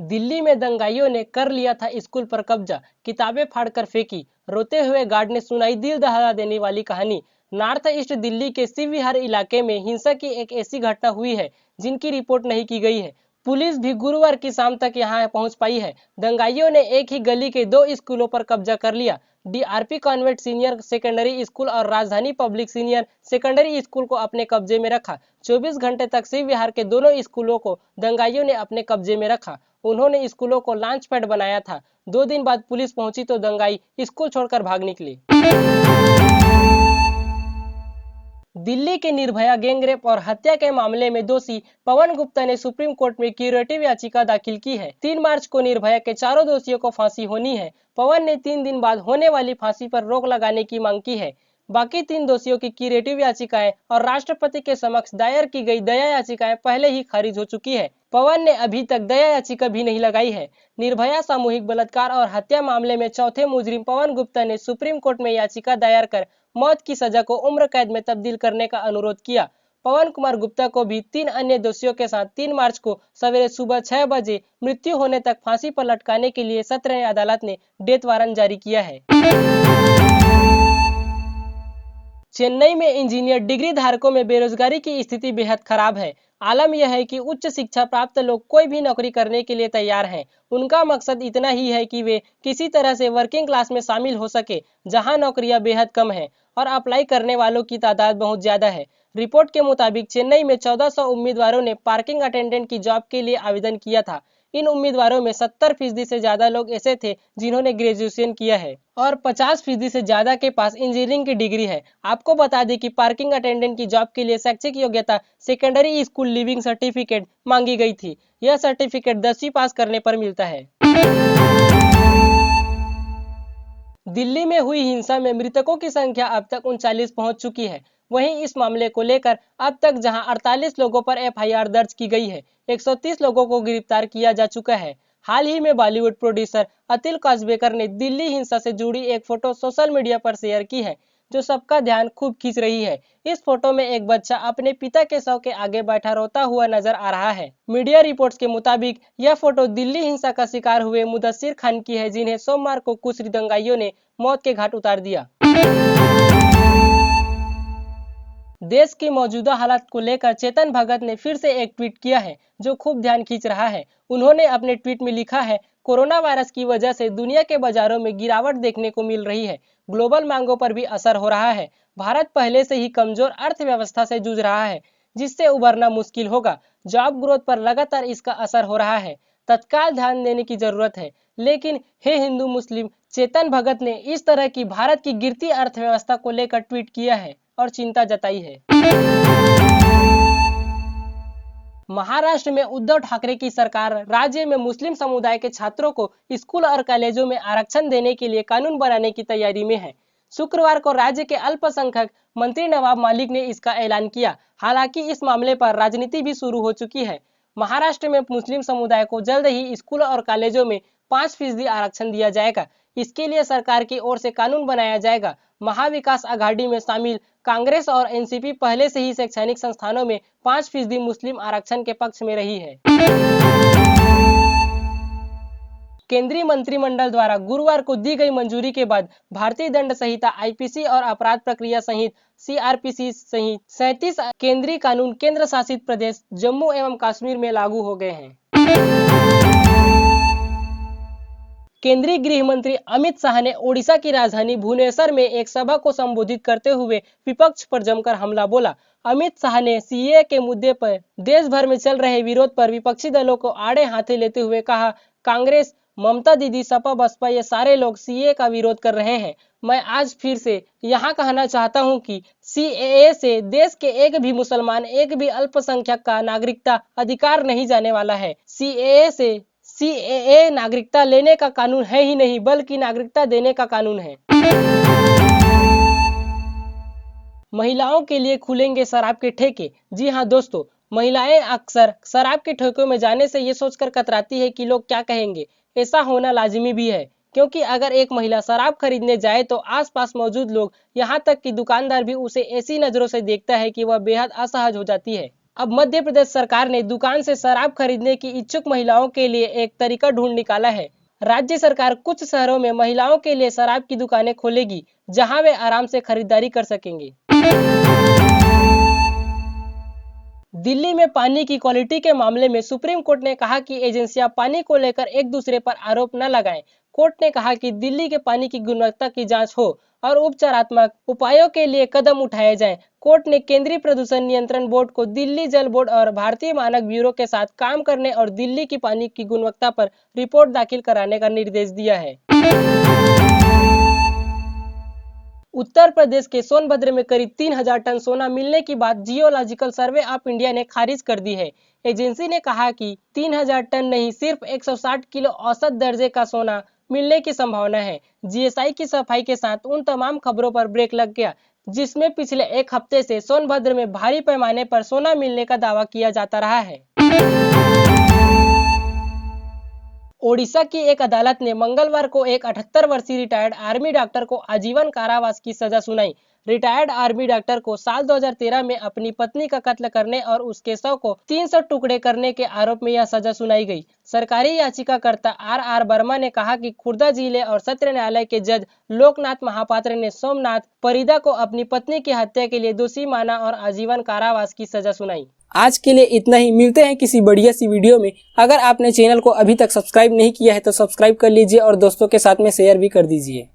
दिल्ली में दंगाइयों ने कर लिया था स्कूल पर कब्जा, किताबें फाड़कर फेंकी, रोते हुए गार्ड ने सुनाई दिल दहला देने वाली कहानी। नॉर्थ ईस्ट दिल्ली के शिव विहार इलाके में हिंसा की एक ऐसी घटना हुई है जिनकी रिपोर्ट नहीं की गई है। पुलिस भी गुरुवार की शाम तक यहां पहुंच पाई है। दंगाइयों ने एक ही गली के दो स्कूलों पर कब्जा कर लिया। DRP convent senior secondary school और राजधानी पब्लिक सीनियर सेकेंडरी स्कूल को अपने कब्जे में रखा। 24 घंटे तक शिव विहार के दोनों स्कूलों को दंगाइयों ने अपने कब्जे में रखा। उन्होंने स्कूलों को लॉन्च पैड बनाया था। 2 दिन बाद पुलिस पहुंची तो दंगाई स्कूल छोड़कर भाग निकले। दिल्ली के निर्भया गैंगरेप और हत्या के मामले में दोषी पवन गुप्ता ने सुप्रीम कोर्ट में क्यूरेटिव याचिका दाखिल की है। 3 मार्च को निर्भया के चारों दोषियों को फांसी होनी है। पवन ने 3 दिन बाद होने वाली फांसी पर रोक लगाने की मांग की है। बाकी 3 दोषियों की क्यूरेटिव याचिकाएं और राष्ट्रपति के समक्ष दायर की गई दया याचिकाएं पहले ही खारिज हो चुकी है। पवन ने अभी तक दया याचिका भी नहीं लगाई है। निर्भया सामूहिक बलात्कार और हत्या मामले में चौथे मुजरिम पवन गुप्ता ने सुप्रीम कोर्ट में याचिका दायर कर मौत की सजा को उम्र कैद में तब्दील करने का अनुरोध किया। पवन कुमार गुप्ता को भी 3 अन्य दोषियों के साथ 3 मार्च को सवेरे सुबह 6 बजे मृत्यु होने तक फांसी पर लटकाने के लिए सत्र अदालत ने डेथ वारंट जारी किया है। चेन्नई में इंजीनियर डिग्री धारकों में बेरोजगारी की स्थिति बेहद खराब है। आलम यह है कि उच्च शिक्षा प्राप्त लोग कोई भी नौकरी करने के लिए तैयार हैं। उनका मकसद इतना ही है कि वे किसी तरह से वर्किंग क्लास में शामिल हो सके, जहां नौकरियां बेहद कम हैं और अप्लाई करने वालों की तादाद बहुत ज्यादा है। रिपोर्ट के मुताबिक चेन्नई में 1400 उम्मीदवारों ने पार्किंग अटेंडेंट की जॉब के लिए आवेदन किया था। इन उम्मीदवारों में 70% से ज्यादा लोग ऐसे थे जिन्होंने ग्रेजुएशन किया है और 50% से ज्यादा के पास इंजीनियरिंग की डिग्री है। आपको बता दें कि पार्किंग अटेंडेंट की जॉब के लिए शैक्षिक योग्यता सेकेंडरी स्कूल लीविंग सर्टिफिकेट मांगी गई थी। यह सर्टिफिकेट 10वीं पास करने पर मिलता है। दिल्ली में हुई हिंसा में मृतकों की संख्या अब तक 39 पहुंच चुकी है। वहीं इस मामले को लेकर अब तक जहां 48 लोगों पर एफआईआर दर्ज की गई है, 130 लोगों को गिरफ्तार किया जा चुका है। हाल ही में बॉलीवुड प्रोड्यूसर अतिल काजबेकर ने दिल्ली हिंसा से जुड़ी एक फोटो सोशल मीडिया पर शेयर की है, जो सबका ध्यान खूब खींच रही है। इस फोटो में एक बच्चा अपने पिता के शव के आगे बैठा रोता हुआ नजर आ रहा है। मीडिया रिपोर्ट्स के मुताबिक यह फोटो दिल्ली हिंसा का शिकार हुए मुदस्सिर खान की है, जिन्हें सोमवार को कुछ दंगाइयों ने मौत के घाट उतार दिया। देश की मौजूदा हालात को लेकर चेतन भगत ने फिर से एक ट्वीट किया है, जो खूब ध्यान खींच रहा है। उन्होंने अपने ट्वीट में लिखा है, कोरोना वायरस की वजह से दुनिया के बाजारों में गिरावट देखने को मिल रही है। ग्लोबल मांगों पर भी असर हो रहा है। भारत पहले से ही कमजोर अर्थव्यवस्था से जूझ रहा है, जिससे उभरना मुश्किल होगा। जॉब ग्रोथ पर लगातार इसका असर हो रहा है। तत्काल ध्यान देने की जरूरत है। लेकिन हे हिंदू मुस्लिम, चेतन भगत ने इस तरह की भारत की गिरती अर्थव्यवस्था को लेकर ट्वीट किया है और चिंता जताई है। महाराष्ट्र में उद्धव ठाकरे की सरकार राज्य में मुस्लिम समुदाय के छात्रों को स्कूल और कॉलेजों में आरक्षण देने के लिए कानून बनाने की तैयारी में है। शुक्रवार को राज्य के अल्पसंख्यक मंत्री नवाब मलिक ने इसका ऐलान किया। हालांकि इस मामले पर राजनीति भी शुरू हो चुकी है। महाराष्ट्र में मुस्लिम समुदाय को जल्द ही स्कूल और कॉलेजों में 5% आरक्षण दिया जाएगा। इसके लिए सरकार की ओर से कानून बनाया जाएगा। महाविकास आघाड़ी में शामिल कांग्रेस और एनसीपी पहले से ही शैक्षणिक संस्थानों में 5% मुस्लिम आरक्षण के पक्ष में रही है। केंद्रीय मंत्रिमंडल द्वारा गुरुवार को दी गई मंजूरी के बाद भारतीय दंड संहिता आईपीसी और अपराध प्रक्रिया संहित सीआरपीसी सहित 37 केंद्रीय कानून केंद्र शासित प्रदेश जम्मू एवं कश्मीर में लागू हो गए हैं। केंद्रीय गृह मंत्री अमित शाह ने ओडिशा की राजधानी भुवनेश्वर में एक सभा को संबोधित करते हुए विपक्ष पर जमकर हमला बोला। अमित शाह ने सीएए के मुद्दे पर देश भर में चल रहे विरोध पर विपक्षी दलों को आड़े हाथे लेते हुए कहा, कांग्रेस, ममता दीदी, सपा, बसपा, ये सारे लोग सीएए का विरोध कर रहे हैं। मैं आज फिर से यहाँ कहना चाहता हूँ कि सीएए से देश के एक भी मुसलमान, एक भी अल्पसंख्यक का नागरिकता अधिकार नहीं जाने वाला है। सीएए नागरिकता लेने का कानून है ही नहीं, बल्कि नागरिकता देने का कानून है। महिलाओं के लिए खुलेंगे शराब के ठेके। जी हां दोस्तों, महिलाएं अक्सर शराब के ठेकों में जाने से ये सोचकर कतराती है कि लोग क्या कहेंगे। ऐसा होना लाजिमी भी है, क्योंकि अगर एक महिला शराब खरीदने जाए तो आसपास मौजूद लोग, यहाँ तक कि दुकानदार भी उसे ऐसी नजरों से देखता है कि वह बेहद असहज हो जाती है। अब मध्य प्रदेश सरकार ने दुकान से शराब खरीदने की इच्छुक महिलाओं के लिए एक तरीका ढूंढ निकाला है। राज्य सरकार कुछ शहरों में महिलाओं के लिए शराब की दुकानें खोलेगी, जहां वे आराम से खरीदारी कर सकेंगे। दिल्ली में पानी की क्वालिटी के मामले में सुप्रीम कोर्ट ने कहा कि एजेंसियां पानी को लेकर एक दूसरे पर आरोप न लगाएं। कोर्ट ने कहा कि दिल्ली के पानी की गुणवत्ता की जांच हो और उपचारात्मक उपायों के लिए कदम उठाए जाएं। कोर्ट ने केंद्रीय प्रदूषण नियंत्रण बोर्ड को दिल्ली जल बोर्ड और भारतीय मानक ब्यूरो के साथ काम करने और दिल्ली की पानी की गुणवत्ता पर रिपोर्ट दाखिल कराने का निर्देश दिया है। उत्तर प्रदेश के सोनभद्र में करीब 3000 टन सोना मिलने की बात जियोलॉजिकल सर्वे ऑफ इंडिया ने खारिज कर दी है। एजेंसी ने कहा कि 3000 टन नहीं, सिर्फ 160 किलो औसत दर्जे का सोना मिलने की संभावना है। जीएसआई की सफाई के साथ उन तमाम खबरों पर ब्रेक लग गया, जिसमें पिछले एक हफ्ते से सोनभद्र में भारी पैमाने पर सोना मिलने का दावा किया जाता रहा है। ओडिशा की एक अदालत ने मंगलवार को एक 78 वर्षीय रिटायर्ड आर्मी डॉक्टर को आजीवन कारावास की सजा सुनाई। रिटायर्ड आर्मी डॉक्टर को साल 2013 में अपनी पत्नी का कत्ल करने और उसके शव को 300 टुकड़े करने के आरोप में यह सजा सुनाई गई। सरकारी याचिकाकर्ता आर वर्मा ने कहा कि खुर्दा जिले और सत्र न्यायालय के जज लोकनाथ महापात्र ने सोमनाथ परिदा को अपनी पत्नी की हत्या के लिए दोषी माना और आजीवन कारावास की सजा सुनाई। आज के लिए इतना ही, मिलते हैं किसी बढ़िया सी वीडियो में। अगर आपने चैनल को अभी तक सब्सक्राइब नहीं किया है तो सब्सक्राइब कर लीजिए और दोस्तों के साथ में शेयर भी कर दीजिए।